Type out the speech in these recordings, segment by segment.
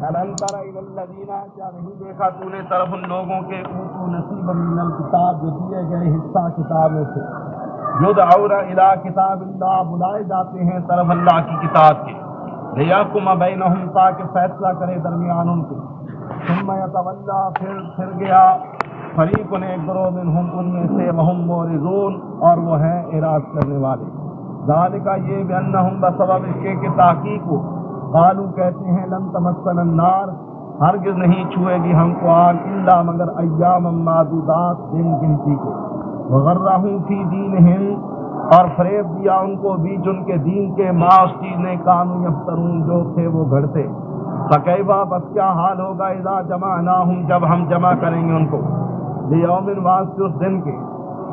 الم تر الی الذین، کیا نہیں دیکھا تو نے طرف ان لوگوں کے اوتوا نصیبا من الکتاب، جو دیے گئے حصہ کتاب میں سے، یدعون الی کتاب اللہ، بلائے جاتے ہیں طرف اللہ کی کتاب کے، لیحکم بینہم، تاکہ فیصلہ کرے درمیان ان کے، ثم یتولی، پھر گیا فریق ایک گروہ منہم ان میں سے، وہم معرضون، اور وہ ہیں اعراض کرنے والے، ذالک یہ بانہم، بسبب اس کے کہ تحقیق ہو، قالو کہتے ہیں لن تمسنا النار، ہرگز نہیں چھوئے گی ہم کو آگ، الا مگر ایاما معدودات، دن گنتی کے، وغرہم فی دینہم، اور فریب دیا ان کو بیچ ان کے دین کے، ما اس چیز نے کانوا یفترون، جو تھے وہ گھڑتے، فکیفا، بس کیا حال ہوگا، اذا جمعناہم، جب ہم جمع کریں گے ان کو، لیوم، واسطے اس دن کے،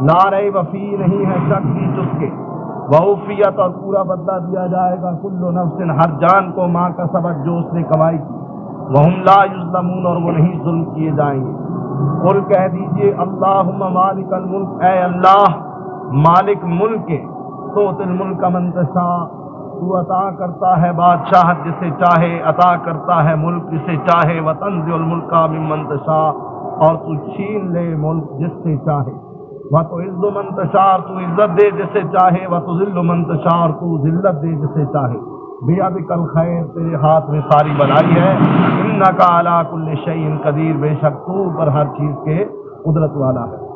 لا ریب فیہ، نہیں ہے شک فیہ اس کے، ووفیت، اور پورا بدلہ دیا جائے گا، کل نفس، ہر جان کو، ما کسبت، جو اس نے کمائی کی، وہم لا یظلمون، اور وہ نہیں ظلم کیے جائیں گے۔ قل، کہہ دیجئے، اللہم مالک الملک، اے اللہ مالک ملک کے، تؤتی الملک من تشاء، تو عطا کرتا ہے بادشاہت جسے چاہے، عطا کرتا ہے ملک جسے چاہے، وتنزع الملک ممن تشاء، اور تو چھین لے ملک جس سے چاہے، وتعز من تشاء، تو عزت دے جسے چاہے، وتذل من تشاء، اور تو ذلت دے جسے چاہے، بیدک الخیر، تیرے ہاتھ میں ساری بھلائی ہے، انک علی کل شیء قدیر، بے شک تو پر ہر چیز کے قدرت والا ہے۔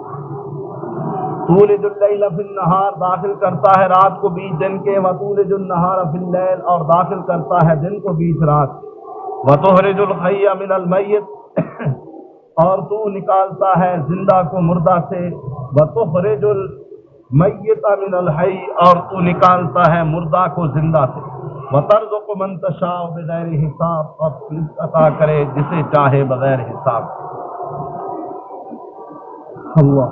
تولج اللیل فی النہار، داخل کرتا ہے رات کو بیچ دن کے، وتولج النہار فی اللیل، اور داخل کرتا ہے دن کو بیچ رات، وتخرج الحی من المیت، اور تو نکالتا ہے زندہ کو مردہ سے، وتخرج المیت من الحی، اور تو نکالتا ہے مردہ کو زندہ سے، وترزق من تشاء بغیر حساب، اور رزق عطا کرے جسے چاہے بغیر حساب۔ اللہ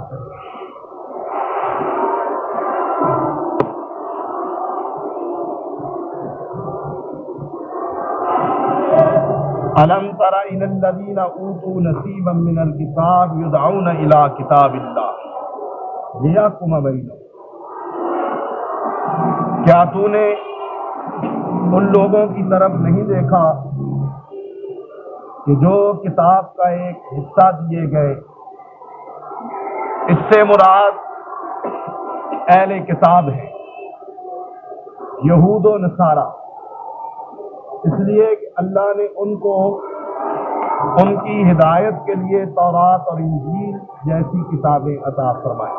الم تر الی الذین اوتوا نصیبا من الکتاب، یدعون الی کتاب اللہ لیحکم بینہم، کیا تو نے ان لوگوں کی طرف نہیں دیکھا کہ جو کتاب کا ایک حصہ دیے گئے، اس سے مراد اہل کتاب ہے، یہود و نصارہ، اس لیے کہ اللہ نے ان کو ان کی ہدایت کے لیے تورات اور انجیل جیسی کتابیں عطا فرمائیں۔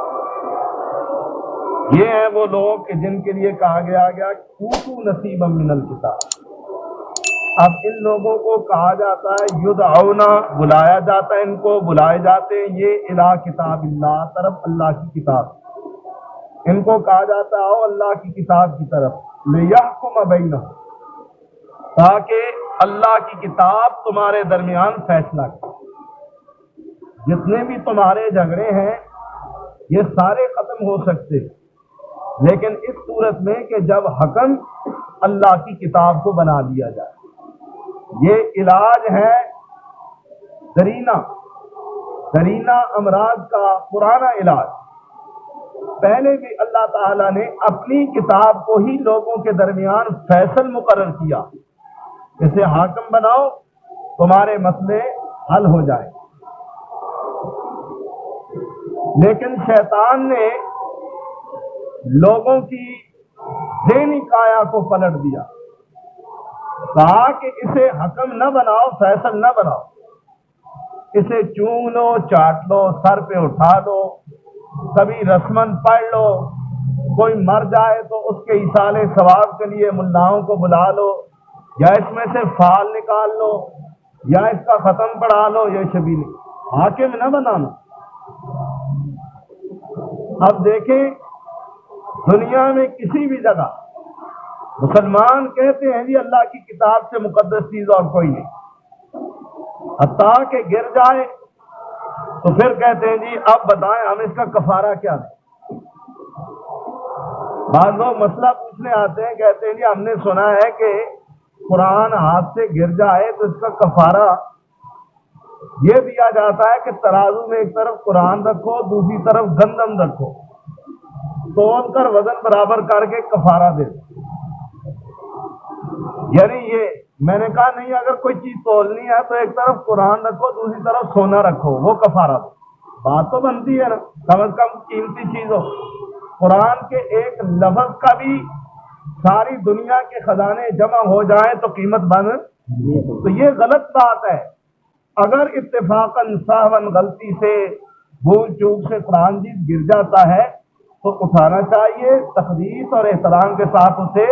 یہ ہیں وہ لوگ کہ جن کے لیے کہا گیا کہ اوتوا نصیبا من الکتاب۔ اب ان لوگوں کو کہا جاتا ہے یدعونا، بلایا جاتا ہے، ان کو بلائے جاتے ہیں یہ الی کتاب اللہ، طرف اللہ کی کتاب، ان کو کہا جاتا ہے آؤ اللہ کی کتاب کی طرف، لیحکم بینہم، تاکہ اللہ کی کتاب تمہارے درمیان فیصلہ کرے، جتنے بھی تمہارے جھگڑے ہیں یہ سارے ختم ہو سکتے، لیکن اس صورت میں کہ جب حکم اللہ کی کتاب کو بنا دیا جائے۔ یہ علاج ہے درینہ امراض کا پرانا علاج، پہلے بھی اللہ تعالیٰ نے اپنی کتاب کو ہی لوگوں کے درمیان فیصل مقرر کیا، اسے حاکم بناؤ تمہارے مسئلے حل ہو جائیں، لیکن شیطان نے لوگوں کی ذہنی کایا کو پلٹ دیا، کہا کہ اسے حکم نہ بناؤ، فیصل نہ بناؤ، اسے چوم لو، چاٹ لو، سر پہ اٹھا لو، کبھی رسمن پڑھ لو، کوئی مر جائے تو اس کے ایصال ثواب کے لیے ملاؤں کو بلا لو، یا اس میں سے فال نکال لو، یا اس کا ختم پڑھا لو، یہ شبیلی حاکم نہ بنانا۔ اب دیکھیں دنیا میں کسی بھی جگہ مسلمان کہتے ہیں جی اللہ کی کتاب سے مقدس چیز اور کوئی نہیں، حتیٰ کہ گر جائے تو پھر کہتے ہیں جی اب بتائیں ہم اس کا کفارہ کیا دیں۔ بعض لوگ مسئلہ پوچھنے آتے ہیں، کہتے ہیں جی ہم نے سنا ہے کہ قرآن ہاتھ سے گر جائے تو اس کا کفارہ یہ دیا جاتا ہے کہ ترازو میں ایک طرف قرآن رکھو، دوسری طرف گندم رکھو، تول کر وزن برابر کر کے کفارہ دے دو۔ یعنی میں نے کہا نہیں، اگر کوئی چیز تولنی ہے تو ایک طرف قرآن رکھو، دوسری طرف سونا رکھو، وہ کفارہ دو، بات تو بنتی ہے نا، کم از کم قیمتی چیز ہو۔ قرآن کے ایک لفظ کا بھی ساری دنیا کے خزانے جمع ہو جائیں تو قیمت بن، تو یہ غلط بات ہے۔ اگر اتفاقاً سہواً غلطی سے بھول چوک سے قرآن جیت گر جاتا ہے تو اٹھانا چاہیے، تقدیس اور احترام کے ساتھ اسے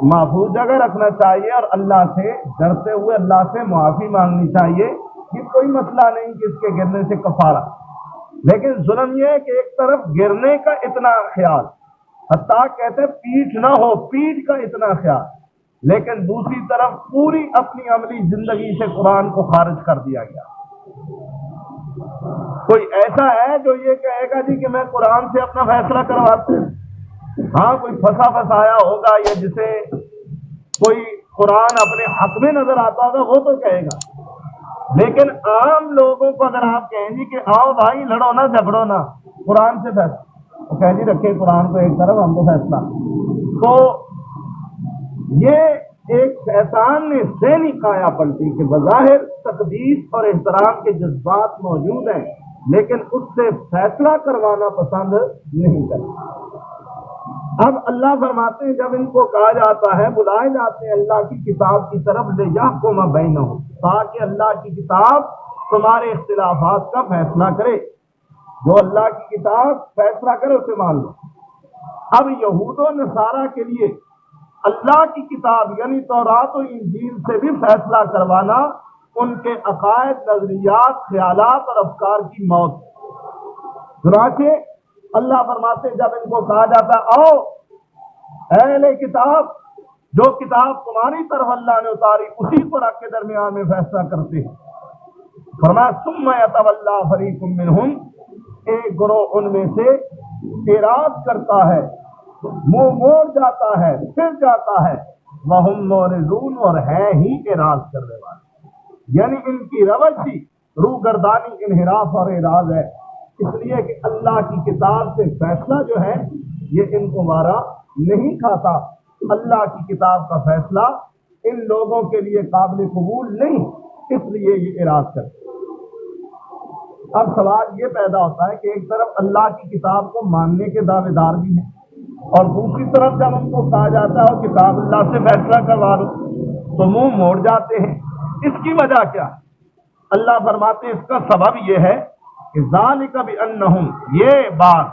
محفوظ جگہ رکھنا چاہیے اور اللہ سے ڈرتے ہوئے اللہ سے معافی مانگنی چاہیے، یہ کوئی مسئلہ نہیں کہ اس کے گرنے سے کفارہ۔ لیکن ظلم یہ ہے کہ ایک طرف گرنے کا اتنا خیال، حتیٰ کہتے ہیں پیٹھ نہ ہو، پیٹھ کا اتنا خیال، لیکن دوسری طرف پوری اپنی عملی زندگی سے قرآن کو خارج کر دیا گیا۔ کوئی ایسا ہے جو یہ کہے گا جی کہ میں قرآن سے اپنا فیصلہ کرواتا ہوں؟ ہاں کوئی پھنسا پھنسایا ہوگا یا جسے کوئی قرآن اپنے حق میں نظر آتا ہوگا وہ تو کہے گا، لیکن عام لوگوں کو اگر آپ کہیں گی کہ آؤ بھائی لڑو نا جھگڑو نا قرآن سے فیصلہ، تو کہیں جی رکھے قرآن کو ایک طرف، ہم تو فیصلہ، تو یہ ایک شیطان نے ذہنی کایا پلٹی کہ بظاہر تقدیس اور احترام کے جذبات موجود ہیں لیکن اس سے فیصلہ کروانا پسند نہیں کرتا۔ اب اللہ فرماتے ہیں جب ان کو کہا جاتا ہے، بلائے جاتے ہیں اللہ کی کتاب کی طرف، لیحکم بینہم، تاکہ اللہ کی کتاب تمہارے اختلافات کا فیصلہ کرے، جو اللہ کی کتاب فیصلہ کرے اسے مان لو۔ اب یہود و نصارہ کے لیے اللہ کی کتاب یعنی تورات و انجیل سے بھی فیصلہ کروانا ان کے عقائد، نظریات، خیالات اور افکار کی موت۔ چنانچہ اللہ فرماتے جب ان کو کہا جاتا آؤ اے اہل کتاب، جو کتاب تمہاری طرف اللہ نے اتاری اسی کو رکھ کے درمیان میں فیصلہ کرتے ہیں، فرمایا ثم یتولی فریق منہم، ایک گروہ ان میں سے اعراض کرتا ہے، منہ موڑ جاتا ہے، پھر جاتا ہے، وہم معرضون، اور ہے ہی اعراض کرنے والے، یعنی ان کی روش ہی روگردانی، انحراف اور اعراض ہے، اس لیے کہ اللہ کی کتاب سے فیصلہ جو ہے یہ ان کو مارا نہیں کھاتا، اللہ کی کتاب کا فیصلہ ان لوگوں کے لیے قابل قبول نہیں، اس لیے یہ اعراض کرتے۔ اب سوال یہ پیدا ہوتا ہے کہ ایک طرف اللہ کی کتاب کو ماننے کے دعوے دار بھی ہیں اور دوسری طرف جب ان کو کہا جاتا ہے کتاب اللہ سے فیصلہ کروا دو تو منہ موڑ جاتے ہیں، اس کی وجہ کیا ہے؟ اللہ فرماتے ہیں اس کا سبب یہ ہے کہ ذالک بانہم، یہ بات،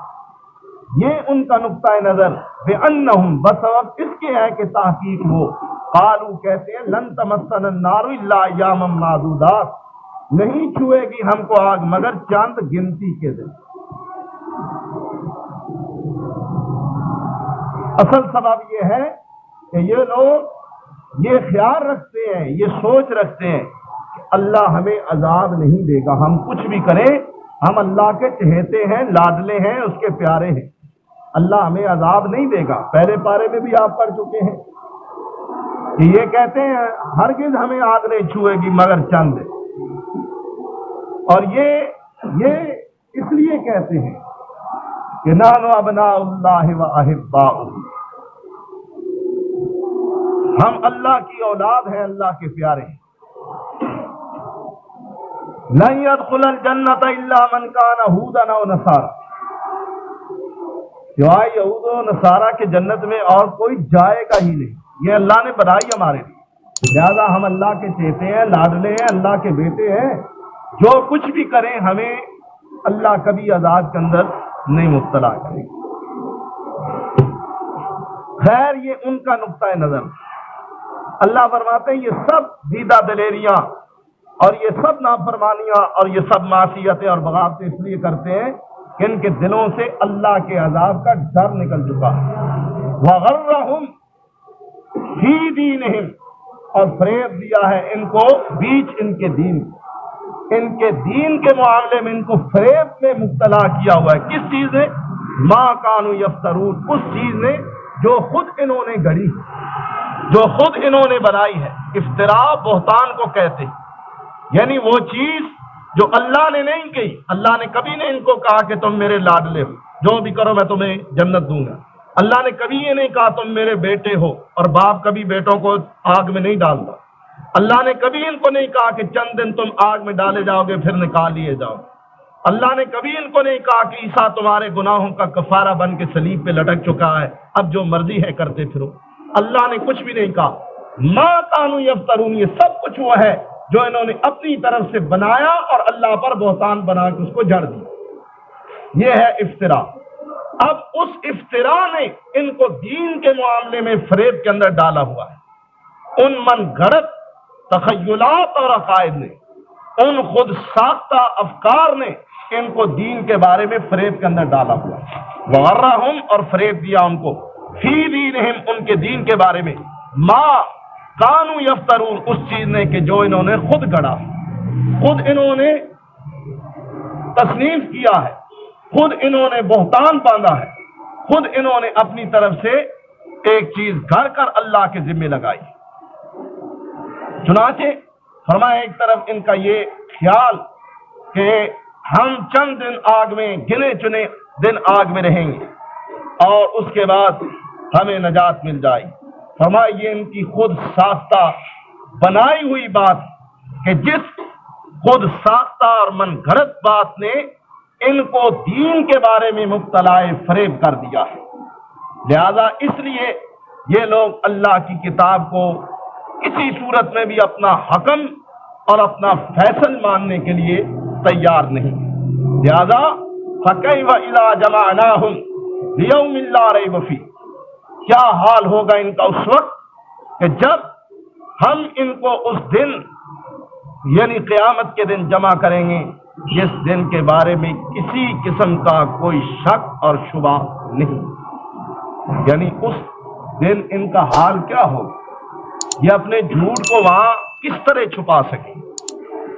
یہ ان کا نقطہ نظر، بانہم، بسبب اس کے ہے کہ تحقیق وہ قالو، کہتے ہیں لن تمسنا النار الا ایاما معدودات، نہیں چھوئے گی ہم کو آگ مگر چند گنتی کے دن۔ اصل سبب یہ ہے کہ یہ لوگ یہ خیال رکھتے ہیں، یہ سوچ رکھتے ہیں کہ اللہ ہمیں عذاب نہیں دے گا، ہم کچھ بھی کریں ہم اللہ کے چہیتے ہیں، لاڈلے ہیں، اس کے پیارے ہیں، اللہ ہمیں عذاب نہیں دے گا۔ پہلے پارے میں بھی آپ پڑھ چکے ہیں کہ یہ کہتے ہیں ہرگز ہمیں آگ نہیں چھوئے گی مگر چند، اور یہ اس لیے کہتے ہیں کہ نحن ابناء اللہ و احباؤہ، ہم اللہ کی اولاد ہیں، اللہ کے پیارے ہیں۔ لن يدخل الجنة الا من كان هودا او نصارى، سوائے یہود و نصارہ کے جنت میں اور کوئی جائے گا ہی نہیں، یہ اللہ نے بنائی ہمارے لیے، لہذا ہم اللہ کے چہتے ہیں، لاڈلے ہیں، اللہ کے بیٹے ہیں، جو کچھ بھی کریں ہمیں اللہ کبھی عذاب کے اندر نہیں مبتلا کرے گا۔ خیر یہ ان کا نقطہ نظر۔ اللہ فرماتے ہیں یہ سب دیدہ دلیریاں اور یہ سب نافرمانیاں اور یہ سب معصیتیں اور بغاوتیں اس لیے کرتے ہیں کہ ان کے دلوں سے اللہ کے عذاب کا ڈر نکل چکا ہے۔ وغرہم فی دینہم، اور فریب دیا ہے ان کو بیچ ان کے دین کے معاملے میں ان کو فریب میں مبتلا کیا ہوا ہے۔ کس چیز نے؟ ما کانوا یفترون، اس چیز نے جو خود انہوں نے گھڑی، جو خود انہوں نے بنائی ہے۔ افتراء بہتان کو کہتے ہیں، یعنی وہ چیز جو اللہ نے نہیں کہی، اللہ نے کبھی نہیں ان کو کہا کہ تم میرے لاڈلے ہو، جو بھی کرو میں تمہیں جنت دوں گا، اللہ نے کبھی یہ نہیں کہا تم میرے بیٹے ہو، اور باپ کبھی بیٹوں کو آگ میں نہیں ڈالتا۔ اللہ نے کبھی ان کو نہیں کہا کہ چند دن تم آگ میں ڈالے جاؤ گے پھر نکال لیے جاؤ۔ اللہ نے کبھی ان کو نہیں کہا کہ عیسیٰ تمہارے گناہوں کا کفارہ بن کے صلیب پہ لٹک چکا ہے، اب جو مرضی ہے کرتے پھرو۔ اللہ نے کچھ بھی نہیں کہا۔ ما کانوا یفترون، یہ سب کچھ وہ ہے جو انہوں نے اپنی طرف سے بنایا اور اللہ پر بہتان بنا کے اس کو جڑ دیا۔ یہ ہے افطرا۔ اب اس افطرا نے ان کو دین کے معاملے میں فریب کے اندر ڈالا ہوا ہے۔ ان من گھڑت تخیلات اور عقائد نے، ان خود ساختہ افکار نے ان کو دین کے بارے میں فریب کے اندر ڈالا ہوا ہے۔ وغرہم، اور فریب دیا ان کو، فی دینہم، ان کے دین کے بارے میں، ما کانوا یفترون، اس چیز نے کہ جو انہوں نے خود گڑا، خود انہوں نے تصنیف کیا ہے، خود انہوں نے بہتان باندھا ہے، خود انہوں نے اپنی طرف سے ایک چیز گھڑ کر اللہ کے ذمے لگائی۔ چنانچہ فرمایا ایک طرف ان کا یہ خیال کہ ہم چند دن آگ میں، گنے چنے دن آگ میں رہیں گے اور اس کے بعد ہمیں نجات مل جائے۔ فرمایا یہ ان کی خود ساختہ بنائی ہوئی بات کہ جس خود ساختہ اور من گھڑت بات نے ان کو دین کے بارے میں مبتلا فریب کر دیا ہے۔ لہذا اس لیے یہ لوگ اللہ کی کتاب کو کسی صورت میں بھی اپنا حکم اور اپنا فیصل ماننے کے لیے تیار نہیں۔ لہذا فَكَيْفَ إِذَا جَمَعْنَاهُمْ لِيَوْمٍ لَا رَيْبَ فِيهِ، کیا حال ہوگا ان کا اس وقت کہ جب ہم ان کو اس دن یعنی قیامت کے دن جمع کریں گے جس دن کے بارے میں کسی قسم کا کوئی شک اور شبہ نہیں۔ یعنی اس دن ان کا حال کیا ہوگا، یہ اپنے جھوٹ کو وہاں کس طرح چھپا سکیں،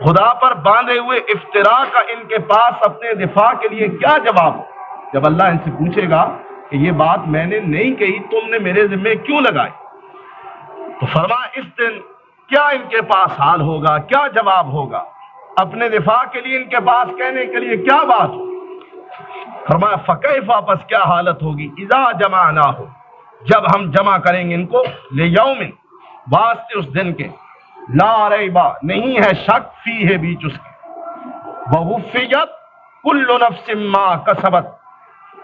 خدا پر باندھے ہوئے افطرا کا ان کے پاس اپنے دفاع کے لیے کیا جواب؟ جب اللہ ان سے پوچھے گا کہ یہ بات میں نے نہیں کہی، تم نے میرے ذمے کیوں لگائی، تو فرمایا اس دن کیا ان کے پاس حال ہوگا، کیا جواب ہوگا، اپنے دفاع کے لیے ان کے پاس کہنے کے لیے کیا بات ہو؟ فرمایا فکیف، پس کیا حالت ہوگی، اذا جمعناہ، جب ہم جمع کریں گے ان کو، لیوم، واسطے اس دن کے، لا ریبہ، نہیں ہے شک، فی ہے بیچ اس کے، ووفیت کل نفس ما کسبت،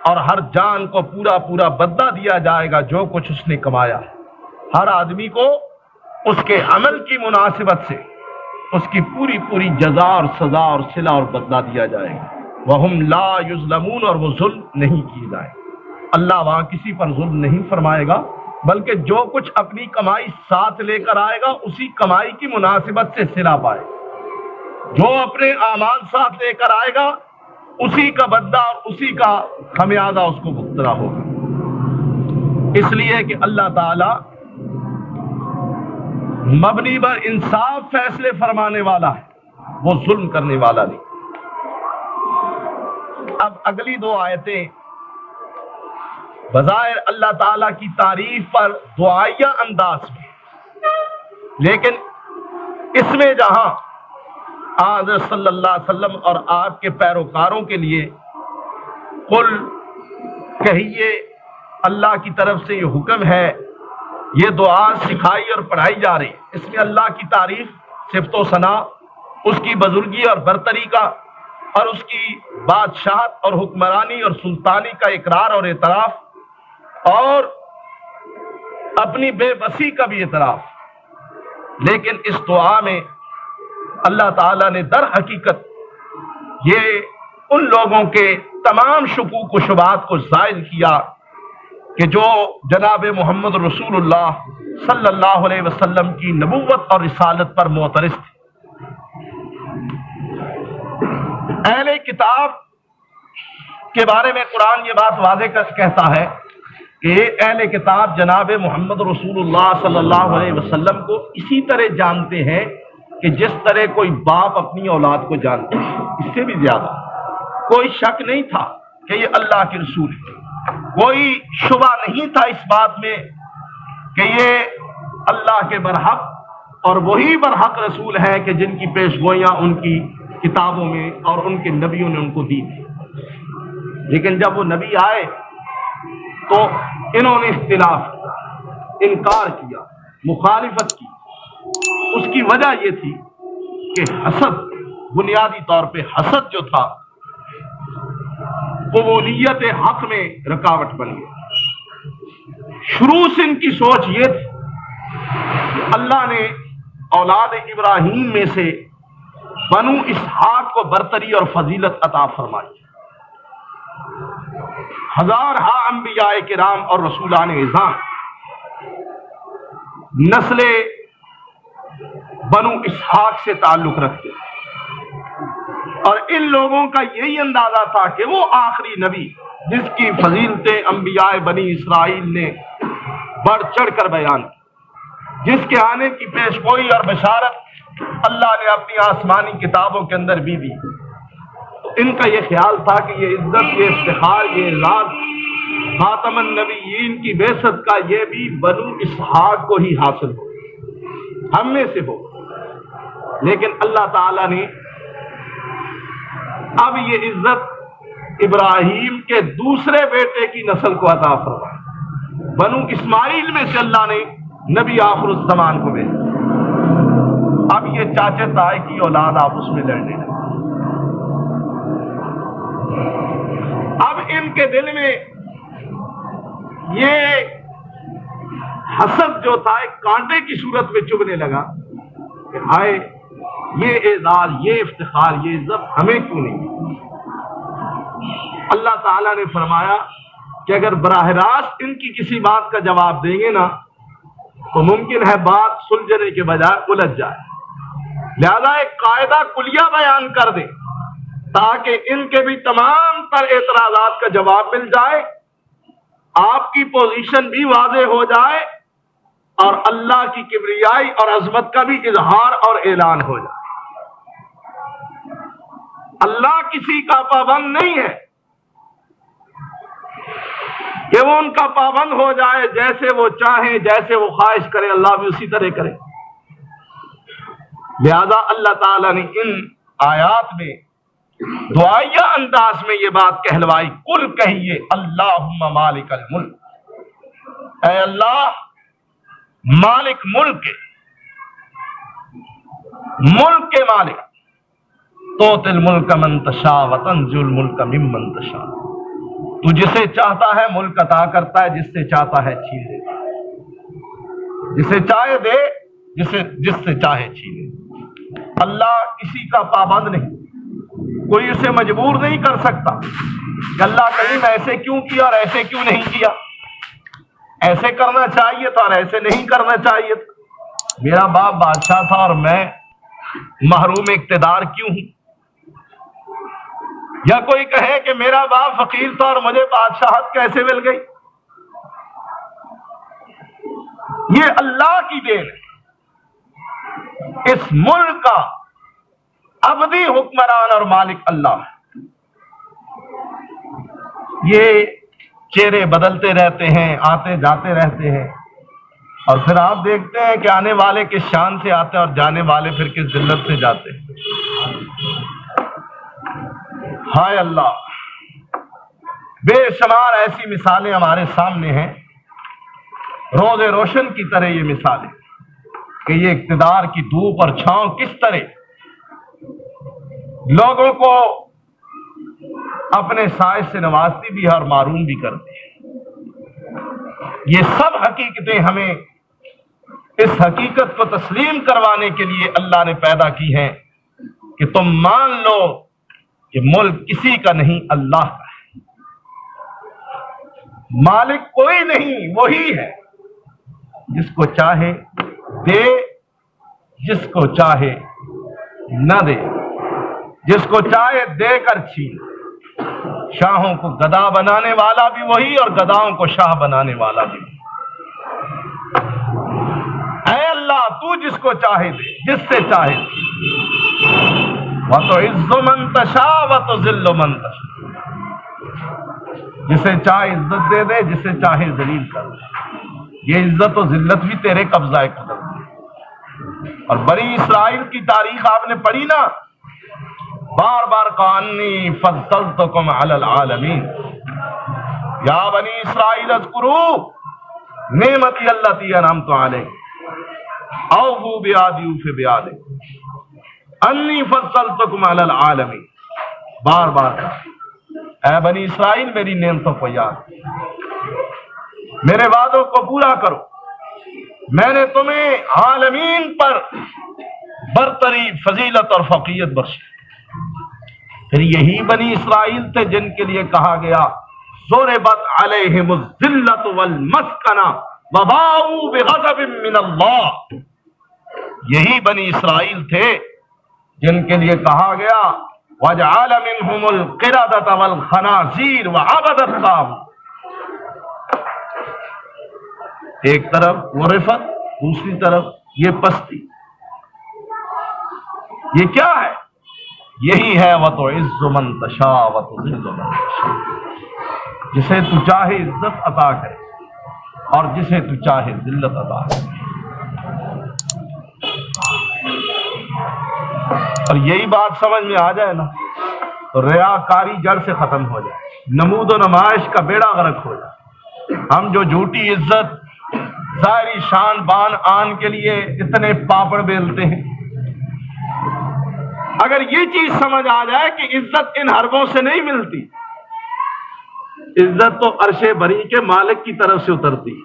اور ہر جان کو پورا پورا بدلہ دیا جائے گا جو کچھ اس نے کمایا، ہر آدمی کو اس کے عمل کی مناسبت سے اس کی پوری پوری جزا اور سزا اور صلہ اور بدلہ دیا جائے گا۔ وہم لا یظلمون، اور وہ ظلم نہیں کیے جائے۔ اللہ وہاں کسی پر ظلم نہیں فرمائے گا، بلکہ جو کچھ اپنی کمائی ساتھ لے کر آئے گا اسی کمائی کی مناسبت سے صلہ پائے گا، جو اپنے اعمال ساتھ لے کر آئے گا اسی کا بدلہ اور اسی کا خمیازہ اس کو بھگتنا ہوگا۔ اس لیے کہ اللہ تعالی مبنی بر انصاف فیصلے فرمانے والا ہے، وہ ظلم کرنے والا نہیں۔ اب اگلی دو آیتیں بظاہر اللہ تعالیٰ کی تعریف پر دعائیہ انداز میں، لیکن اس میں جہاں حضرت صلی اللہ علیہ وسلم اور آپ کے پیروکاروں کے لیے قل کہیے اللہ کی طرف سے یہ حکم ہے، یہ دعا سکھائی اور پڑھائی جا رہی ہے، اس میں اللہ کی تعریف، صفت و ثنا، اس کی بزرگی اور برتری کا، اور اس کی بادشاہت اور حکمرانی اور سلطانی کا اقرار اور اعتراف، اور اپنی بے بسی کا بھی اعتراف۔ لیکن اس دعا میں اللہ تعالیٰ نے در حقیقت یہ ان لوگوں کے تمام شکوک و شبہات کو زائل کیا کہ جو جناب محمد رسول اللہ صلی اللہ علیہ وسلم کی نبوت اور رسالت پر معترض تھے۔ اہل کتاب کے بارے میں قرآن یہ بات واضح کہتا ہے کہ اہل کتاب جناب محمد رسول اللہ صلی اللہ علیہ وسلم کو اسی طرح جانتے ہیں کہ جس طرح کوئی باپ اپنی اولاد کو جانتا ہے، اس سے بھی زیادہ۔ کوئی شک نہیں تھا کہ یہ اللہ کے رسول ہے، کوئی شبہ نہیں تھا اس بات میں کہ یہ اللہ کے برحق اور وہی برحق رسول ہے کہ جن کی پیشگوئیاں ان کی کتابوں میں اور ان کے نبیوں نے ان کو دی تھی۔ لیکن جب وہ نبی آئے تو انہوں نے اختلاف کیا، انکار کیا، مخالفت کی۔ اس کی وجہ یہ تھی کہ حسد، بنیادی طور پہ حسد جو تھا قبولیت حق میں رکاوٹ بن گیا۔ شروع سے ان کی سوچ یہ تھی کہ اللہ نے اولاد ابراہیم میں سے بنو اسحاق کو برتری اور فضیلت عطا فرمائی۔ ہزارہا انبیاء کرام اور رسولان اعظام نسل بنو اسحاق سے تعلق رکھتے، اور ان لوگوں کا یہی اندازہ تھا کہ وہ آخری نبی جس کی فضیلتیں انبیاء بنی اسرائیل نے بڑھ چڑھ کر بیان کی، جس کے آنے کی پیشگوئی اور بشارت اللہ نے اپنی آسمانی کتابوں کے اندر بھی دی۔ تو ان کا یہ خیال تھا کہ یہ عزت، یہ افتخار، یہ اعزاز خاتم النبیین کی بعثت کا یہ بھی بنو اسحاق کو ہی حاصل ہو، ہم میں سے ہو۔ لیکن اللہ تعالی نے اب یہ عزت ابراہیم کے دوسرے بیٹے کی نسل کو عطا فرمائی۔ بنو اسماعیل میں سے اللہ نے نبی آخر الزمان کو بھیجا۔ اب یہ چاچے تائے کی اولاد آپ اس میں لڑنے لگے۔ اب ان کے دل میں یہ حسد جو تھا ایک کانٹے کی صورت میں چبھنے لگا کہ ہائے، یہ اعزاز، یہ افتخار، یہ عزت ہمیں کیوں نہیں؟ اللہ تعالیٰ نے فرمایا کہ اگر براہ راست ان کی کسی بات کا جواب دیں گے نا تو ممکن ہے بات سلجھنے کے بجائے الجھ جائے، لہذا ایک قاعدہ کلیہ بیان کر دیں تاکہ ان کے بھی تمام تر اعتراضات کا جواب مل جائے، آپ کی پوزیشن بھی واضح ہو جائے، اور اللہ کی کبریائی اور عظمت کا بھی اظہار اور اعلان ہو جائے۔ اللہ کسی کا پابند نہیں ہے کہ وہ ان کا پابند ہو جائے، جیسے وہ چاہیں، جیسے وہ خواہش کرے اللہ بھی اسی طرح کرے۔ لہذا اللہ تعالیٰ نے ان آیات میں دعائیہ انداز میں یہ بات کہلوائی، قل کہیے اللہم مالک الملک، اے اللہ مالک ملک کے مالک، توت الملک من تشاء وتنزع الملک ممن تشاء، تو جسے چاہتا ہے ملک عطا کرتا ہے، جس سے چاہتا ہے چھین لیتا ہے، جسے چاہے دے، جس سے چاہے چھینے۔ اللہ کسی کا پابند نہیں، کوئی اسے مجبور نہیں کر سکتا کہ اللہ کریم ایسے کیوں کیا اور ایسے کیوں نہیں کیا، ایسے کرنا چاہیے تھا اور ایسے نہیں کرنا چاہیے تھا، میرا باپ بادشاہ تھا اور میں محروم اقتدار کیوں ہوں، یا کوئی کہے کہ میرا باپ فقیر تھا اور مجھے بادشاہت کیسے مل گئی۔ یہ اللہ کی دین ہے، اس ملک کا ابدی حکمران اور مالک اللہ ہے۔ یہ چہرے بدلتے رہتے ہیں، آتے جاتے رہتے ہیں، اور پھر آپ دیکھتے ہیں کہ آنے والے کس شان سے آتے ہیں اور جانے والے پھر کس ذلت سے جاتے ہیں۔ ہائے اللہ، بے شمار ایسی مثالیں ہمارے سامنے ہیں، روز روشن کی طرح یہ مثالیں کہ یہ اقتدار کی دھوپ اور چھاؤں کس طرح لوگوں کو اپنے سائے سے نوازتی بھی ہے اور معروم بھی کرتی ہے۔ یہ سب حقیقتیں ہمیں اس حقیقت کو تسلیم کروانے کے لیے اللہ نے پیدا کی ہیں کہ تم مان لو کہ ملک کسی کا نہیں، اللہ کا ہے، مالک کوئی نہیں، وہی ہے، جس کو چاہے دے، جس کو چاہے نہ دے، جس کو چاہے دے کر چھین۔ شاہوں کو گدا بنانے والا بھی وہی اور گداؤں کو شاہ بنانے والا بھی وہی۔ اے اللہ، تو جس کو چاہے دے، جس سے چاہے وَتُعِزُّ مَن تَشَاءُ وَتُذِلُّ مَن تَشَاءُ، جسے چاہے عزت دے دے، جسے چاہے ذلیل کر دے۔ یہ عزت و ذلت بھی تیرے قبضہ قدرت ہے۔ اور بنی اسرائیل کی تاریخ آپ نے پڑھی نا، بار بار کہا انی فضلتکم علی العالمین، یا بنی اسرائیل اذکروا نعمتی اللتی انعمت علیکم اوفوا بعہدی اوف بعہدکم انی فضلتکم علی العالمین. بار بار اے بنی اسرائیل میری نعمتوں کو یاد، میرے وعدوں کو پورا کرو، میں نے تمہیں عالمین پر برتری، فضیلت اور فوقیت بخشی. پھر یہی بنی اسرائیل تھے جن کے لیے کہا گیا ضربت علیہم الذلۃ والمسکنہ وباؤوا بغضب من اللہ. یہی بنی اسرائیل تھے جن کے لیے کہا گیا وجعل منہم القردۃ والخنازیر وعبد الطاغوت. ایک طرف وہ رفت، دوسری طرف یہ پستی. یہ کیا ہے؟ یہی ہے وَتُعِزُّ مَن تَشَاءُ وَتُذِلُّ مَن تَشَاءُ. جسے تو چاہے عزت عطا کرے اور جسے تو چاہے ذلت عطا کرے. اور یہی بات سمجھ میں آ جائے نا تو ریاکاری جڑ سے ختم ہو جائے، نمود و نمائش کا بیڑا غرق ہو جائے. ہم جو جھوٹی عزت، ظاہری شان بان آن کے لیے اتنے پاپڑ بیلتے ہیں، اگر یہ چیز سمجھ آ جائے کہ عزت ان حربوں سے نہیں ملتی، عزت تو عرش بری کے مالک کی طرف سے اترتی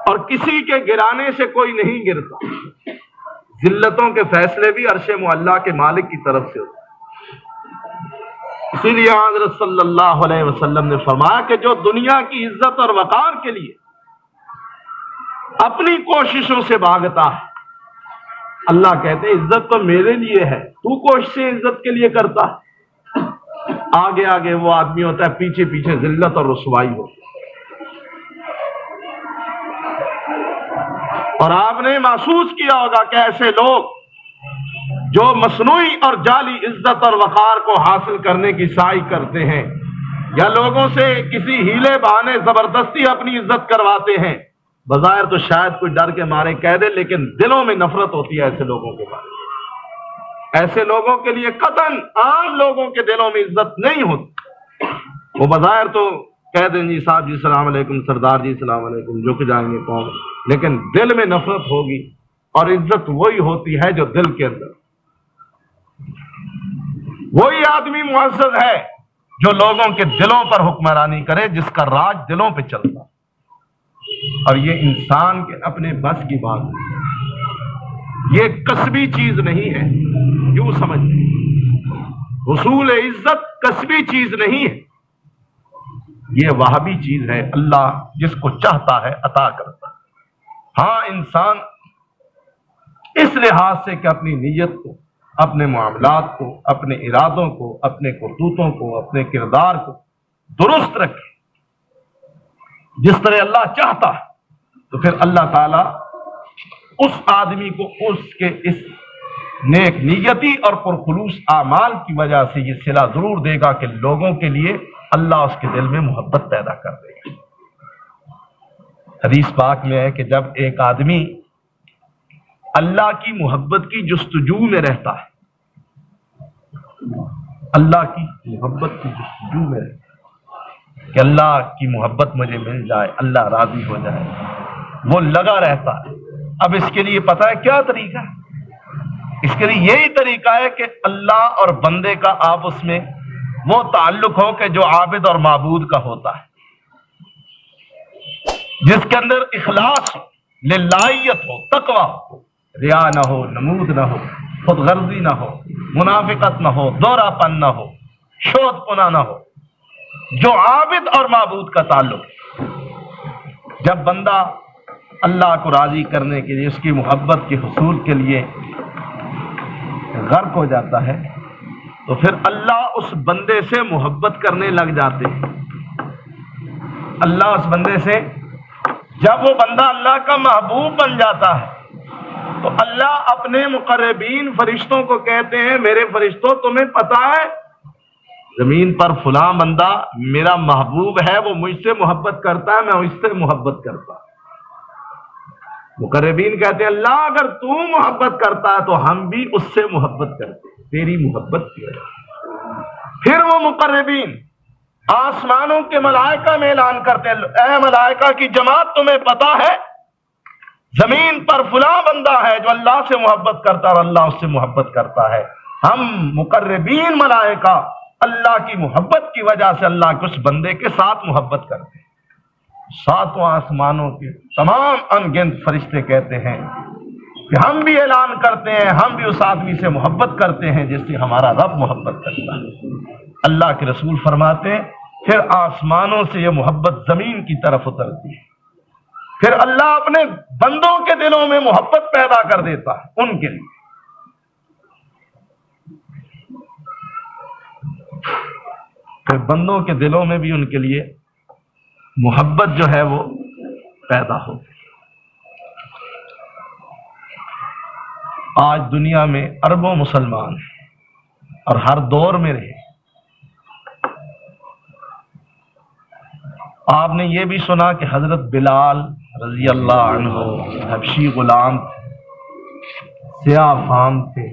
اور کسی کے گرانے سے کوئی نہیں گرتا. ذلتوں کے فیصلے بھی عرش معلیٰ کے مالک کی طرف سے ہوتے. اسی لیے حضرت صلی اللہ علیہ وسلم نے فرمایا کہ جو دنیا کی عزت اور وقار کے لیے اپنی کوششوں سے بھاگتا ہے، اللہ کہتے ہیں عزت تو میرے لیے ہے، تو کوششیں عزت کے لیے کرتا ہے. آگے آگے وہ آدمی ہوتا ہے، پیچھے پیچھے ذلت اور رسوائی ہوتی ہے. اور آپ نے محسوس کیا ہوگا کہ ایسے لوگ جو مصنوعی اور جعلی عزت اور وقار کو حاصل کرنے کی سعی کرتے ہیں یا لوگوں سے کسی ہیلے بہانے زبردستی اپنی عزت کرواتے ہیں، بظاہر تو شاید کوئی ڈر کے مارے کہہ دے، لیکن دلوں میں نفرت ہوتی ہے ایسے لوگوں کے بارے میں. ایسے لوگوں کے لیے قطعاً عام لوگوں کے دلوں میں عزت نہیں ہوتی. وہ بظاہر تو کہہ دیں جی صاحب جی السلام علیکم، سردار جی السلام علیکم، جھک جائیں گے قوم، لیکن دل میں نفرت ہوگی. اور عزت وہی ہوتی ہے جو دل کے اندر. وہی آدمی معزز ہے جو لوگوں کے دلوں پر حکمرانی کرے، جس کا راج دلوں پہ چلتا. اور یہ انسان کے اپنے بس کی بات ہے، یہ کسبی چیز نہیں ہے. یوں سمجھ لیں حصول عزت کسبی چیز نہیں ہے، یہ وہابی چیز ہے. اللہ جس کو چاہتا ہے عطا کرتا ہے. ہاں انسان اس لحاظ سے کہ اپنی نیت کو، اپنے معاملات کو، اپنے ارادوں کو، اپنے کرتوتوں کو، اپنے کردار کو درست رکھے جس طرح اللہ چاہتا ہے، تو پھر اللہ تعالی اس آدمی کو اس کے اس نیک نیتی اور پرخلوص اعمال کی وجہ سے یہ صلہ ضرور دے گا کہ لوگوں کے لیے اللہ اس کے دل میں محبت پیدا کر دے گا. حدیث پاک میں ہے کہ جب ایک آدمی اللہ کی محبت کی جستجو میں رہتا ہے، اللہ کی محبت کی جستجو میں رہتا ہے کہ اللہ کی محبت مجھے مل جائے، اللہ راضی ہو جائے، وہ لگا رہتا ہے. اب اس کے لیے پتہ ہے کیا طریقہ ہے؟ اس کے لیے یہی طریقہ ہے کہ اللہ اور بندے کا آپس میں وہ تعلق ہو کہ جو عابد اور معبود کا ہوتا ہے، جس کے اندر اخلاص ہو، للہیت ہو، تقویٰ ہو، ریا نہ ہو، نمود نہ ہو، خود غرضی نہ ہو، منافقت نہ ہو، دورہ پن نہ ہو، شوخ پنا نہ ہو، جو عابد اور معبود کا تعلق ہے. جب بندہ اللہ کو راضی کرنے کے لیے، اس کی محبت کے حصول کے لیے غرق ہو جاتا ہے، تو پھر اللہ اس بندے سے محبت کرنے لگ جاتے ہیں. اللہ اس بندے سے، جب وہ بندہ اللہ کا محبوب بن جاتا ہے تو اللہ اپنے مقربین فرشتوں کو کہتے ہیں میرے فرشتوں تمہیں پتا ہے زمین پر فلاں بندہ میرا محبوب ہے، وہ مجھ سے محبت کرتا ہے، میں اس سے محبت کرتا ہوں. مقربین کہتے ہیں اللہ اگر تو محبت کرتا ہے تو ہم بھی اس سے محبت کرتے ہیں، تیری محبت کی وجہ سے. پھر وہ مقربین آسمانوں کے ملائکہ میں اعلان کرتے ہیں، اے ملائکہ کی جماعت، تمہیں پتا ہے زمین پر فلاں بندہ ہے جو اللہ سے محبت کرتا ہے اور اللہ اس سے محبت کرتا ہے۔ ہم مقربین ملائکہ اللہ کی محبت کی وجہ سے اللہ کے اس بندے کے ساتھ محبت کرتے ہیں۔ ساتوں آسمانوں کے تمام انگنت فرشتے کہتے ہیں کہ ہم بھی اعلان کرتے ہیں، ہم بھی اس آدمی سے محبت کرتے ہیں جس سے ہمارا رب محبت کرتا ہے۔ اللہ کے رسول فرماتے ہیں پھر آسمانوں سے یہ محبت زمین کی طرف اترتی ہے، پھر اللہ اپنے بندوں کے دلوں میں محبت پیدا کر دیتا ہے ان کے لیے، پھر بندوں کے دلوں میں بھی ان کے لیے محبت جو ہے وہ پیدا ہو۔ آج دنیا میں اربوں مسلمان ہیں اور ہر دور میں رہے۔ آپ نے یہ بھی سنا کہ حضرت بلال رضی اللہ عنہ حبشی غلام تھے، سیاہ فام تھے،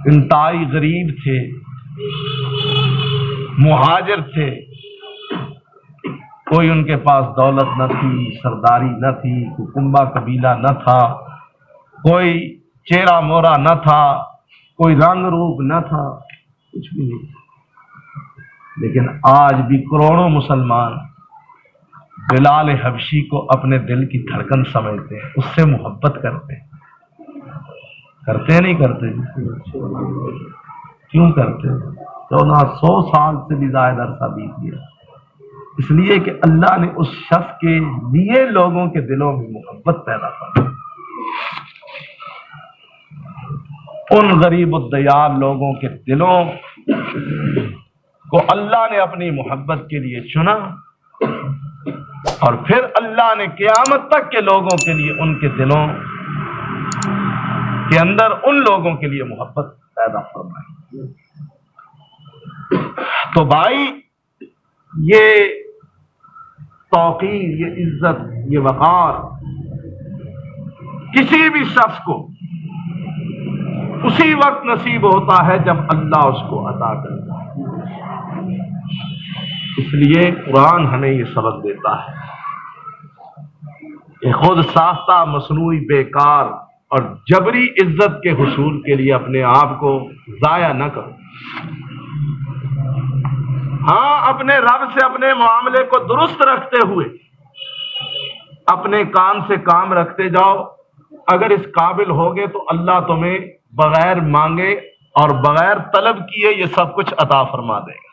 انتہائی غریب تھے، مہاجر تھے، کوئی ان کے پاس دولت نہ تھی، سرداری نہ تھی، کوئی کنبہ قبیلہ نہ تھا، کوئی چہرہ مورا نہ تھا، کوئی رنگ روپ نہ تھا، کچھ بھی نہیں تھا، لیکن آج بھی کروڑوں مسلمان بلال حبشی کو اپنے دل کی دھڑکن سمجھتے ہیں، اس سے محبت کرتے ہیں۔ کرتے ہیں نہیں کرتے؟ کیوں کرتے ہیں؟ 1400 سال سے بھی زائد عرصہ بیت گیا، اس لیے کہ اللہ نے اس شخص کے لیے لوگوں کے دلوں میں محبت پیدا کر دی۔ ان غریب الدیار لوگوں کے دلوں کو اللہ نے اپنی محبت کے لیے چنا، اور پھر اللہ نے قیامت تک کے لوگوں کے لیے ان کے دلوں کے اندر ان لوگوں کے لیے محبت پیدا فرمائی۔ تو بھائی، یہ توقیر، یہ عزت، یہ وقار کسی بھی شخص کو اسی وقت نصیب ہوتا ہے جب اللہ اس کو عطا کرتا ہے۔ اس لیے قرآن ہمیں یہ سبق دیتا ہے کہ خود ساختہ مصنوعی بیکار اور جبری عزت کے حصول کے لیے اپنے آپ کو ضائع نہ کرو۔ ہاں، اپنے رب سے اپنے معاملے کو درست رکھتے ہوئے اپنے کام سے کام رکھتے جاؤ۔ اگر اس قابل ہوگے تو اللہ تمہیں بغیر مانگے اور بغیر طلب کیے یہ سب کچھ عطا فرما دے گا۔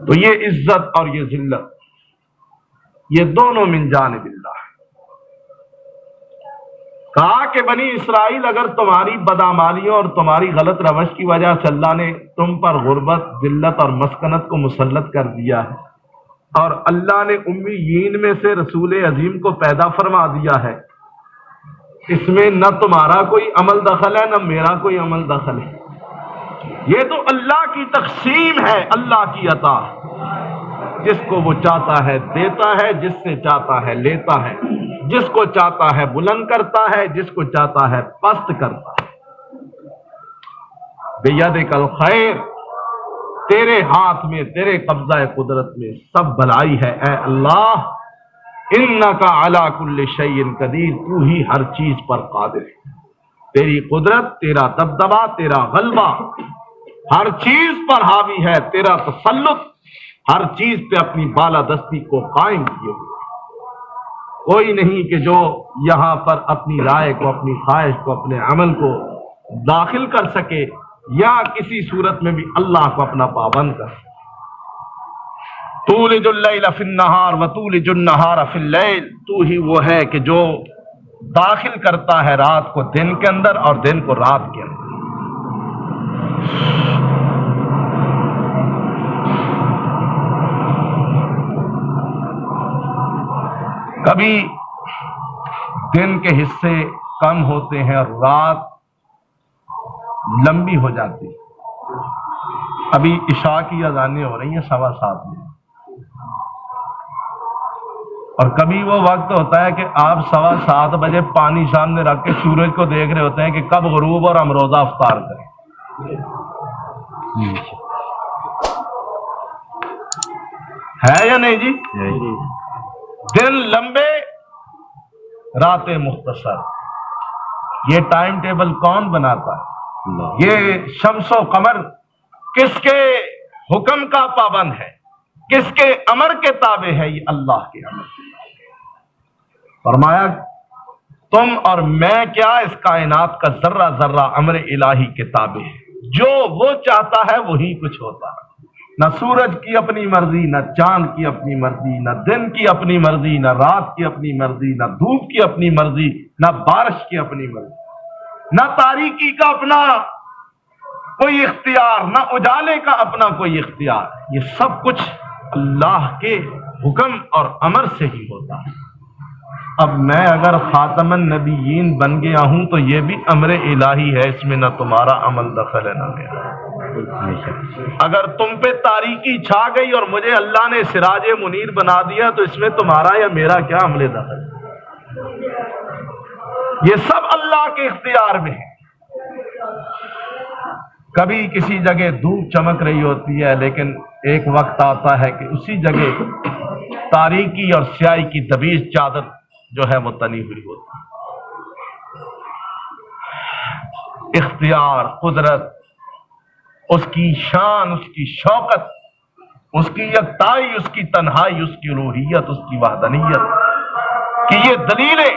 تو یہ عزت اور یہ ذلت، یہ دونوں من جانب اللہ۔ کہا کہ بنی اسرائیل، اگر تمہاری بدعمالیوں اور تمہاری غلط روش کی وجہ سے اللہ نے تم پر غربت، ذلت اور مسکنت کو مسلط کر دیا ہے، اور اللہ نے امیین میں سے رسول عظیم کو پیدا فرما دیا ہے، اس میں نہ تمہارا کوئی عمل دخل ہے نہ میرا کوئی عمل دخل ہے، یہ تو اللہ کی تقسیم ہے، اللہ کی عطا۔ جس کو وہ چاہتا ہے دیتا ہے، جس سے چاہتا ہے لیتا ہے، جس کو چاہتا ہے بلند کرتا ہے، جس کو چاہتا ہے پست کرتا ہے۔ بیدک الخیر، تیرے ہاتھ میں، تیرے قبضہ قدرت میں سب بھلائی ہے اے اللہ۔ انک علی کل شیء قدیر، تو ہی ہر چیز پر قادر ہے۔ تیری قدرت، تیرا دبدبہ، تیرا غلبہ ہر چیز پر حاوی ہے، تیرا تسلط ہر چیز پہ اپنی بالادستی کو قائم کیے ہوئے۔ کوئی نہیں کہ جو یہاں پر اپنی رائے کو، اپنی خواہش کو، اپنے عمل کو داخل کر سکے یا کسی صورت میں بھی اللہ کو اپنا پابند کر سکے۔ تولج اللیل فی النہار وتولج النہار فی اللیل، تو ہی وہ ہے کہ جو داخل کرتا ہے رات کو دن کے اندر اور دن کو رات کے اندر۔ کبھی دن کے حصے کم ہوتے ہیں اور رات لمبی ہو جاتی ہے۔ ابھی عشاء کی اذانیں ہو رہی ہیں 7:15 میں، اور کبھی وہ وقت ہوتا ہے کہ آپ 7:15 بجے پانی سامنے رکھ کے سورج کو دیکھ رہے ہوتے ہیں کہ کب غروب اور ہم روزہ افطار کریں. ہے یا نہیں جی؟ دن لمبے راتیں مختصر. یہ ٹائم ٹیبل کون بناتا ہے؟ یہ شمس و قمر کس کے حکم کا پابند ہے؟ کس کے امر کے تابع ہے؟ یہ اللہ کے امر. فرمایا تم اور میں کیا، اس کائنات کا ذرہ ذرہ امر الہی کے تابع ہے. جو وہ چاہتا ہے وہی کچھ ہوتا ہے. نہ سورج کی اپنی مرضی، نہ چاند کی اپنی مرضی، نہ دن کی اپنی مرضی، نہ رات کی اپنی مرضی، نہ دھوپ کی اپنی مرضی، نہ بارش کی اپنی مرضی، نہ تاریکی کا اپنا کوئی اختیار، نہ اجالے کا اپنا کوئی اختیار. یہ سب کچھ اللہ کے حکم اور امر سے ہی ہوتا ہے. اب میں اگر خاتم النبیین بن گیا ہوں تو یہ بھی امر الہی ہے، اس میں نہ تمہارا عمل دخل ہے نہ میرا. اگر تم پہ تاریکی چھا گئی اور مجھے اللہ نے سراج منیر بنا دیا تو اس میں تمہارا یا میرا کیا عمل دخل ہے؟ یہ سب اللہ کے اختیار میں ہے. کبھی کسی جگہ دھوپ چمک رہی ہوتی ہے، لیکن ایک وقت آتا ہے کہ اسی جگہ تاریکی اور سیاہی کی دبیج چادر جو ہے وہ تنی ہوئی ہوتی ہے. اختیار، قدرت، اس کی شان، اس کی شوکت، اس کی یکتائی، اس کی تنہائی، اس کی الوہیت، اس کی وحدانیت کی یہ دلیلیں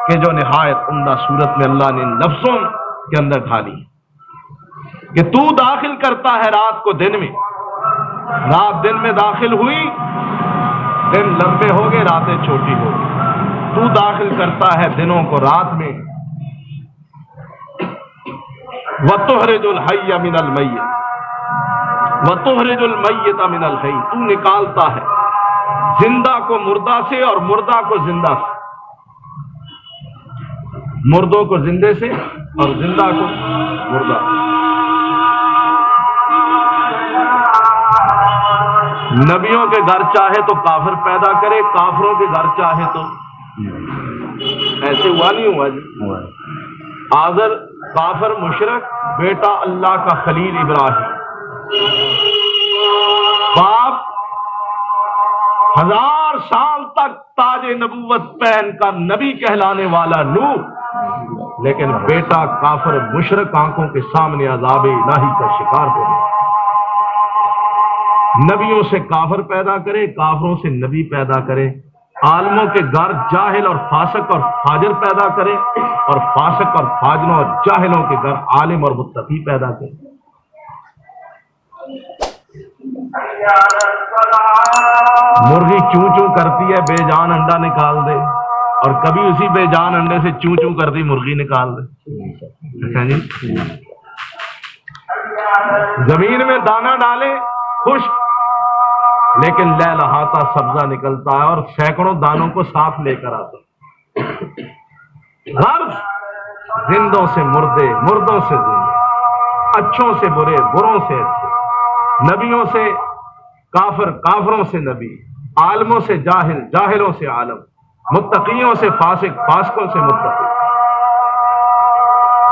کہ جو نہایت عمدہ صورت میں اللہ نے ان لفظوں کے اندر ڈھالی کہ تو داخل کرتا ہے رات کو دن میں، رات دن میں داخل ہوئی، دن لمبے ہو گئے، راتیں چھوٹی ہو گئی. تو داخل کرتا ہے دنوں کو رات میں. وَتُخْرِجُ الْحَيَّ مِنَ الْمَيِّتِ وَتُخْرِجُ الْمَيِّتَ مِنَ الْحَيِّ. تو نکالتا ہے زندہ کو مردہ سے اور مردہ کو زندہ سے، مردوں کو زندے سے اور زندہ کو مردہ سے. نبیوں کے گھر چاہے تو کافر پیدا کرے، کافروں کے گھر چاہے تو ایسے ہوا نہیں ہوا جی. آذر کافر مشرک، بیٹا اللہ کا خلیل ابراہیم، باپ 1000 سال تک تاج نبوت پہن کر نبی کہلانے والا نوح، لیکن بیٹا کافر مشرک آنکھوں کے سامنے عذاب الہی کا شکار ہو گیا. نبیوں سے کافر پیدا کرے، کافروں سے نبی پیدا کرے. عالموں کے گھر جاہل اور فاسق اور فاجر پیدا کرے، اور فاسق اور فاجروں اور جاہلوں کے گھر عالم اور متقی پیدا کرے. مرغی چوں چوں کرتی ہے، بے جان انڈا نکال دے، اور کبھی اسی بے جان انڈے سے چوں چوں کرتی مرغی نکال دے. جی زمین میں دانہ ڈالے خشک، لیکن لہلہاتا سبزہ نکلتا ہے اور سینکڑوں دانوں کو ساتھ لے کر آتا. غرض زندوں سے مردے، مردوں سے زندے، اچھوں سے برے، بروں سے اچھے، نبیوں سے کافر، کافروں سے نبی، عالموں سے جاہل، جاہلوں سے عالم، متقیوں سے فاسق، فاسقوں سے متقی.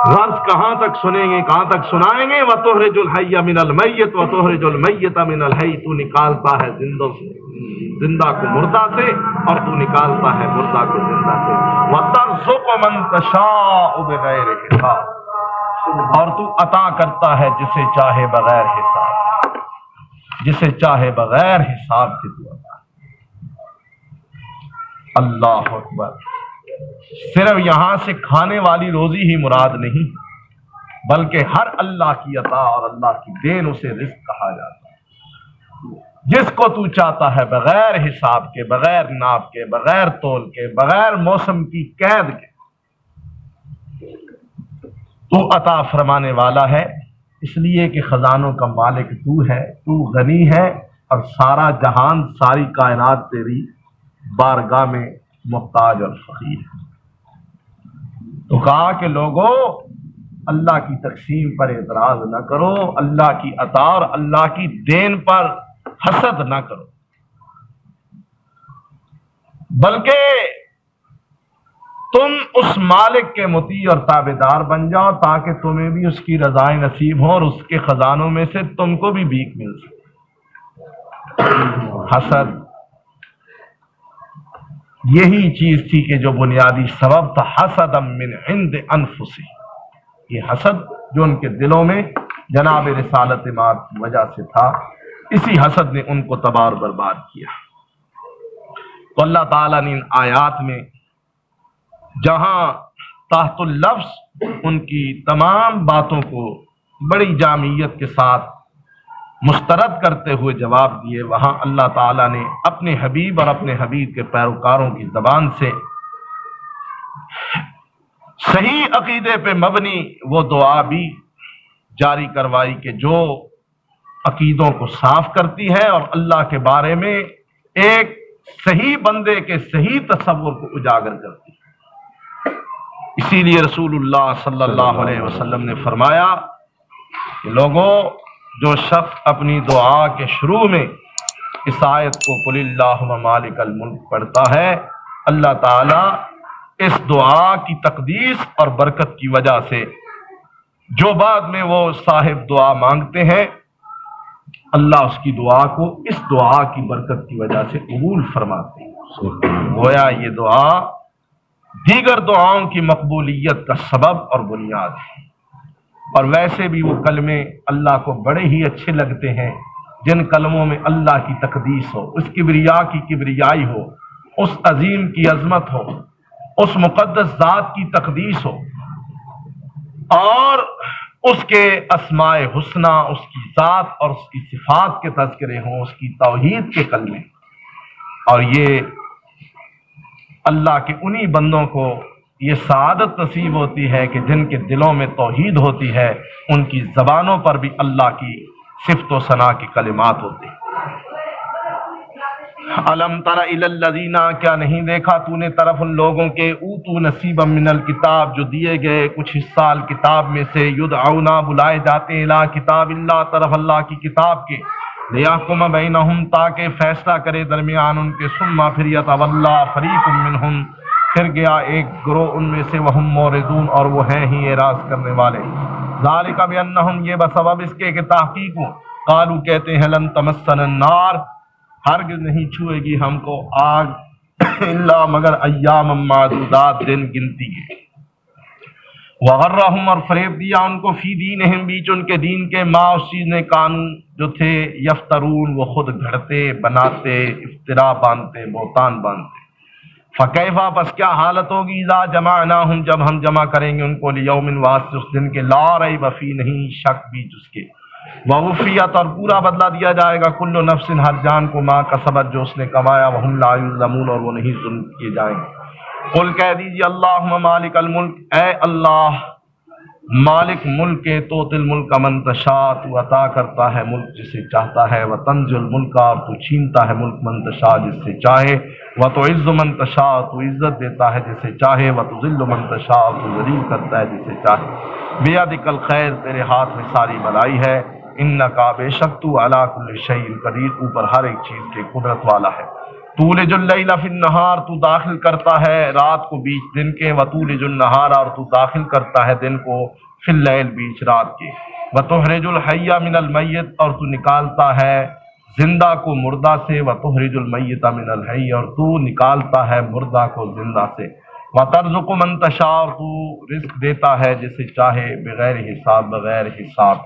غرض کہاں تک سنیں گے، کہاں تک سنائیں گے؟ وَتُخْرِجُ الْحَيَّ مِنَ الْمَيِّتِ وَتُخْرِجُ الْمَيِّتَ مِنَ الْحَيِّ. تو نکالتا ہے زندوں سے، زندہ کو مردہ سے، اور تو نکالتا ہے مردہ کو زندہ سے. وَتَرْزُقُ مَن تَشَاءُ بِغَيْرِ حساب. اور تو عطا کرتا ہے جسے چاہے بغیر حساب، جسے چاہے بغیر حساب کے تو عطا. اللہ اکبر. صرف یہاں سے کھانے والی روزی ہی مراد نہیں، بلکہ ہر اللہ کی عطا اور اللہ کی دین اسے رزق کہا جاتا ہے. جس کو تو چاہتا ہے بغیر حساب کے، بغیر ناپ کے، بغیر تول کے، بغیر موسم کی قید کے تو عطا فرمانے والا ہے. اس لیے کہ خزانوں کا مالک تو ہے، تو غنی ہے، اور سارا جہان، ساری کائنات تیری بارگاہ میں محتاج اور فقیر ہے. تو کہا کہ لوگوں اللہ کی تقسیم پر اعتراض نہ کرو، اللہ کی عطا اور اللہ کی دین پر حسد نہ کرو. بلکہ تم اس مالک کے مطیع اور تابع دار بن جاؤ تاکہ تمہیں بھی اس کی رضائیں نصیب ہوں اور اس کے خزانوں میں سے تم کو بھی بھیک مل سکے۔ حسد یہی چیز تھی کہ جو بنیادی سبب تھا، حسد من عند انفسہ، یہ حسد جو ان کے دلوں میں جناب رسالت مآب کی وجہ سے تھا، اسی حسد نے ان کو تباہ اور برباد کیا۔ تو اللہ تعالیٰ نے ان آیات میں جہاں تحت اللفظ ان کی تمام باتوں کو بڑی جامعیت کے ساتھ مسترد کرتے ہوئے جواب دیے، وہاں اللہ تعالیٰ نے اپنے حبیب اور اپنے حبیب کے پیروکاروں کی زبان سے صحیح عقیدے پہ مبنی وہ دعا بھی جاری کروائی کہ جو عقیدوں کو صاف کرتی ہے اور اللہ کے بارے میں ایک صحیح بندے کے صحیح تصور کو اجاگر کرتی ہے۔ اسی لیے رسول اللہ صلی اللہ علیہ وسلم نے فرمایا کہ لوگوں، جو شخص اپنی دعا کے شروع میں اس آیت کو قل اللہم مالک الملک پڑھتا ہے، اللہ تعالیٰ اس دعا کی تقدیس اور برکت کی وجہ سے جو بعد میں وہ صاحب دعا مانگتے ہیں، اللہ اس کی دعا کو اس دعا کی برکت کی وجہ سے قبول فرماتے ہیں۔ گویا یہ دعا دیگر دعاؤں کی مقبولیت کا سبب اور بنیاد ہے۔ اور ویسے بھی وہ کلمے اللہ کو بڑے ہی اچھے لگتے ہیں جن کلموں میں اللہ کی تقدیس ہو، اس کبریا کی کبریائی ہو، اس عظیم کی عظمت ہو، اس مقدس ذات کی تقدیس ہو، اور اس کے اسماء حسنہ، اس کی ذات اور اس کی صفات کے تذکرے ہوں، اس کی توحید کے کلمے۔ اور یہ اللہ کے انہی بندوں کو یہ سعادت نصیب ہوتی ہے کہ جن کے دلوں میں توحید ہوتی ہے، ان کی زبانوں پر بھی اللہ کی صفت و ثنا کے کلمات ہوتے ہیں۔ الم تر الی الذین، کیا نہیں دیکھا تو نے طرف ان لوگوں کے اوتو نصیبا من الکتاب، جو دیے گئے کچھ حصہ کتاب میں سے، یدعونا بلائے جاتے ہیں، الی کتاب اللہ، طرف اللہ کی کتاب کے، لیحکم بینہم، تاکہ فیصلہ کرے درمیان ان کے، ثم پھر یتولی فریق منہم، پھر گیا ایک گروہ ان میں سے، وہم موردون، اور وہ ہیں ہی اعراض کرنے والے۔ ذالک بانہم، یہ بسبب اس کے کہ تحقیق قالو کہتے ہیں، لن تمسنا النار، ہرگز نہیں چھوئے گی ہم کو آگ، الا مگر ایام معدودات، دن گنتی کے۔ وغرہم، اور فریب دیا ان کو، فی دینہم، بیچ ان کے دین کے، ما اس چیز نے، کانو جو تھے، یفترون، وہ خود گھڑتے بناتے، افترا باندھتے، بہتان باندھتے۔ فکیفا، پس کیا حالت ہوگی، اذا جمعناہم، جب ہم جمع کریں گے ان کو، لیوم، واسطے اس دن کے، لا ریب فیہ، نہیں شک بیچ اس کے، ووفیت، اور پورا بدلہ دیا جائے گا، کل نفس، ہر جان کو، ما کسبت، جو اس نے کمایا، وہم لا یظلمون، اور وہ نہیں ظلم کیے جائیں گے۔ قل کہہ دیجیے، اللہم مالک الملک، اے اللہ مالک ملک کے، توتی الملک من تشاء، تو عطا کرتا ہے ملک جسے چاہتا ہے، وتنزع الملک، اور تو چھینتا ہے ملک، من تشاء، جس سے چاہے، وتعز من تشاء، تو عزت دیتا ہے جسے چاہے، وتذل من تشاء، تو ذلیل کرتا ہے جسے چاہے۔ بیدک الخیر، تیرے ہاتھ میں ساری بھلائی ہے، انکا، بے شک تو، علی کل شیء قدیر، اوپر ہر ایک چیز کے قدرت والا ہے۔ تولج اللیل فی النہار، تو داخل کرتا ہے رات کو بیچ دن کے، وتولج النہار، اور تو داخل کرتا ہے دن کو، فی اللیل، بیچ رات کے، وتخرج الحی من المیت، اور تو نکالتا ہے زندہ کو مردہ سے، وتخرج المیت من الحی، اور تو نکالتا ہے مردہ کو زندہ سے، وترزق من تشاء، اور تو رزق دیتا ہے جسے چاہے، بغیر حساب، بغیر حساب۔